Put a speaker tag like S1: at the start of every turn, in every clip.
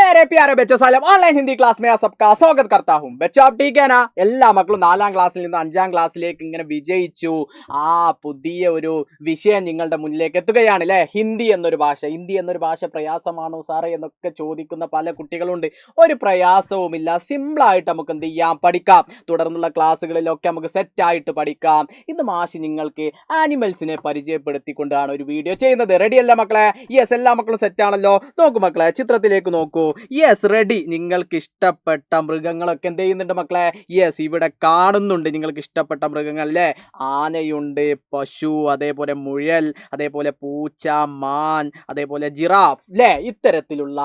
S1: मेरे प्यारे बच्चों सालम ऑनलाइन हिंदी क्लास में सबका स्वागत करता हूं बच्चों आप ठीक है ना എല്ലാ മക്കളും 4ാം ക്ലാസ്സിൽ നിന്ന് 5ാം ക്ലാസ്സിലേക്ക് ഇങ്ങനെ വിജയിച്ചു പുതിയ ഒരു വിഷയം നിങ്ങളുടെ മുന്നിലേക്ക് എത്തുകയാണ് ല്ലേ ഹിന്ദി എന്നൊരു ഭാഷ പ്രയാസമാണോ സാറേ എന്നൊക്കെ ചോദിക്കുന്ന പല കുട്ടികളുണ്ട് ഒരു പ്രയാസവുമില്ല സിമ്പിൾ ആയിട്ട് നമുക്ക് എന്ത് ചെയ്യാം പഠിക്കാം തുടർന്നുള്ള ക്ലാസ്സുകളിലൊക്കെ നമുക്ക് സെറ്റ് ആയിട്ട് പഠിക്കാം ഇന്ന് മാഷി നിങ്ങൾക്ക് ആനിമൽസിനെ പരിചയപ്പെടുത്തിക്കൊണ്ടാണ് ഒരു വീഡിയോ ചെയ്യുന്നത് റെഡി അല്ലേ മക്കളെ യെസ് എല്ലാ മക്കളും സെറ്റ് ആണല്ലോ നോക്കൂ മക്കളെ ചിത്രത്തിലേക്ക് നോക്കൂ യെസ് റെഡി നിങ്ങൾക്ക് ഇഷ്ടപ്പെട്ട മൃഗങ്ങളൊക്കെ എന്ത് ചെയ്യുന്നുണ്ട് മക്കളെ യെസ് ഇവിടെ കാണുന്നുണ്ട് നിങ്ങൾക്ക് ഇഷ്ടപ്പെട്ട മൃഗങ്ങൾ അല്ലേ ആനയുണ്ട് പശു അതേപോലെ മുയൽ അതേപോലെ പൂച്ച മാൻ അതേപോലെ ജിറാഫ് അല്ലേ ഇത്തരത്തിലുള്ള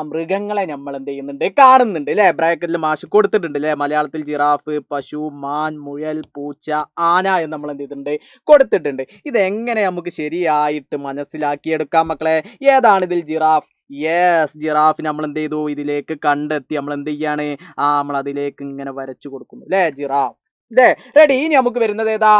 S1: മൃഗങ്ങളെ നമ്മൾ എന്ത് ചെയ്യുന്നുണ്ട് കാണുന്നുണ്ട് അല്ലേ ബ്രാക്കറ്റിൽ മാഷ് കൊടുത്തിട്ടുണ്ട് അല്ലേ മലയാളത്തിൽ ജിറാഫ് പശു മാൻ മുയൽ പൂച്ച ആന എന്ന് നമ്മൾ എന്ത് ചെയ്തിട്ടുണ്ട് കൊടുത്തിട്ടുണ്ട് ഇതെങ്ങനെ നമുക്ക് ശരിയായിട്ട് മനസ്സിലാക്കിയെടുക്കാം മക്കളെ ഏതാണ് ഇതിൽ ജിറാഫ് യെസ് ജിറാഫ് നമ്മൾ എന്ത് ചെയ്തു ഇതിലേക്ക് കണ്ടെത്തി നമ്മൾ എന്ത് ചെയ്യാണ് നമ്മൾ അതിലേക്ക് ഇങ്ങനെ വരച്ചു കൊടുക്കുന്നു അല്ലേ ജിറാഫ് അല്ലേ റെഡി ഇനി നമുക്ക് വരുന്നത് ഏതാ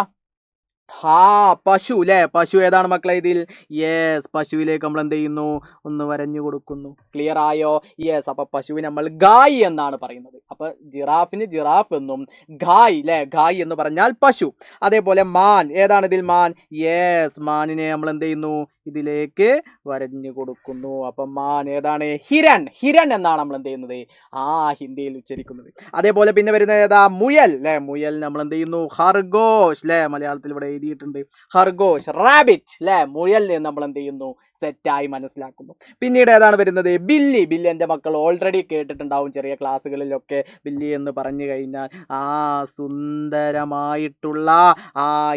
S1: പശു അല്ലേ പശു ഏതാണ് മക്കളെ ഇതിൽ യെസ് പശുവിലേക്ക് നമ്മൾ എന്ത് ചെയ്യുന്നു ഒന്ന് വരഞ്ഞു കൊടുക്കുന്നു ക്ലിയർ ആയോ യെസ് അപ്പൊ പശുവിന് നമ്മൾ ഗായ് എന്നാണ് പറയുന്നത് അപ്പൊ ജിറാഫിന് ജിറാഫ് എന്നും ഗായ് അല്ലേ ഗായ് എന്ന് പറഞ്ഞാൽ പശു അതേപോലെ മാൻ ഏതാണ് ഇതിൽ മാൻ യെസ് മാനിനെ നമ്മൾ എന്ത് ചെയ്യുന്നു ഇതിലേക്ക് വരഞ്ഞു കൊടുക്കുന്നു അപ്പൊ മാൻ ഏതാണ് ഹിരൺ എന്നാണ് നമ്മൾ എന്ത് ചെയ്യുന്നത് ഹിന്ദിയിൽ ഉച്ചരിക്കുന്നത് അതേപോലെ പിന്നെ വരുന്നത് ഏതാ മുയൽ അല്ലെ മുയൽ നമ്മൾ എന്ത് ചെയ്യുന്നു ഖർഗോഷ് അല്ലെ മലയാളത്തിൽ ഇവിടെ എഴുതിയിട്ടുണ്ട് ഖർഗോഷ് റാബിറ്റ് അല്ലെ മുയൽ നമ്മൾ എന്ത് ചെയ്യുന്നു സെറ്റായി മനസ്സിലാക്കുന്നു പിന്നീട് ഏതാണ് വരുന്നത് ബില്ലി എൻ്റെ മക്കൾ ഓൾറെഡി കേട്ടിട്ടുണ്ടാവും ചെറിയ ക്ലാസ്സുകളിലൊക്കെ ബില്ലി എന്ന് പറഞ്ഞു കഴിഞ്ഞാൽ സുന്ദരമായിട്ടുള്ള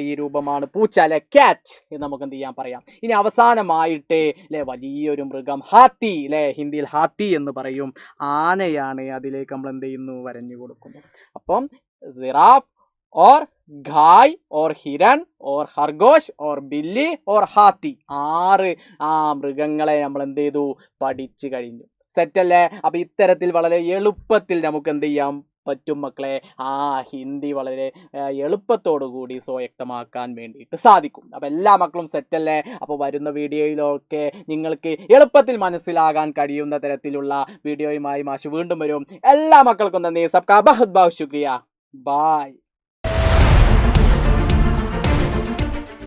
S1: ഈ രൂപമാണ് പൂച്ച അല്ലെ ക്യാറ്റ് എന്ന് നമുക്ക് എന്ത് ചെയ്യാൻ പറയാം ഇനി അവസാനമായിട്ട് അല്ലെ വലിയൊരു മൃഗം ഹാത്തി അല്ലെ ഹിന്ദിയിൽ ഹാത്തി എന്ന് പറയും ആനയാണ് അതിലേക്ക് നമ്മൾ എന്ത് ചെയ്യുന്നു വരഞ്ഞു കൊടുക്കുന്നു അപ്പം ജിറാഫ് और गाय और हिरन और खरगोश और बिल्ली और हाथी 6 മൃഗങ്ങളെ നമ്മൾ എന്ത് ചെയ്തു പഠിച്ചു കഴിഞ്ഞു സെറ്റ് അല്ലേ അപ്പൊ ഇത്തരത്തിൽ വളരെ എളുപ്പത്തിൽ നമുക്ക് എന്ത് ചെയ്യാം പറ്റും മക്കളെ ഹിന്ദി വളരെ എളുപ്പത്തോടു കൂടി വ്യക്തമാക്കാൻ വേണ്ടിയിട്ട് സാധിക്കും അപ്പൊ എല്ലാ മക്കളും സെറ്റ് അല്ലേ അപ്പൊ വരുന്ന വീഡിയോയിലൊക്കെ നിങ്ങൾക്ക് എളുപ്പത്തിൽ മനസ്സിലാകാൻ കഴിയുന്ന തരത്തിലുള്ള വീഡിയോയുമായി മാഷ് വീണ്ടും വരും എല്ലാ മക്കൾക്കും നന്ദി സബ്കാ ബഹുത് ബഹുത് ശുക്രിയ ബൈ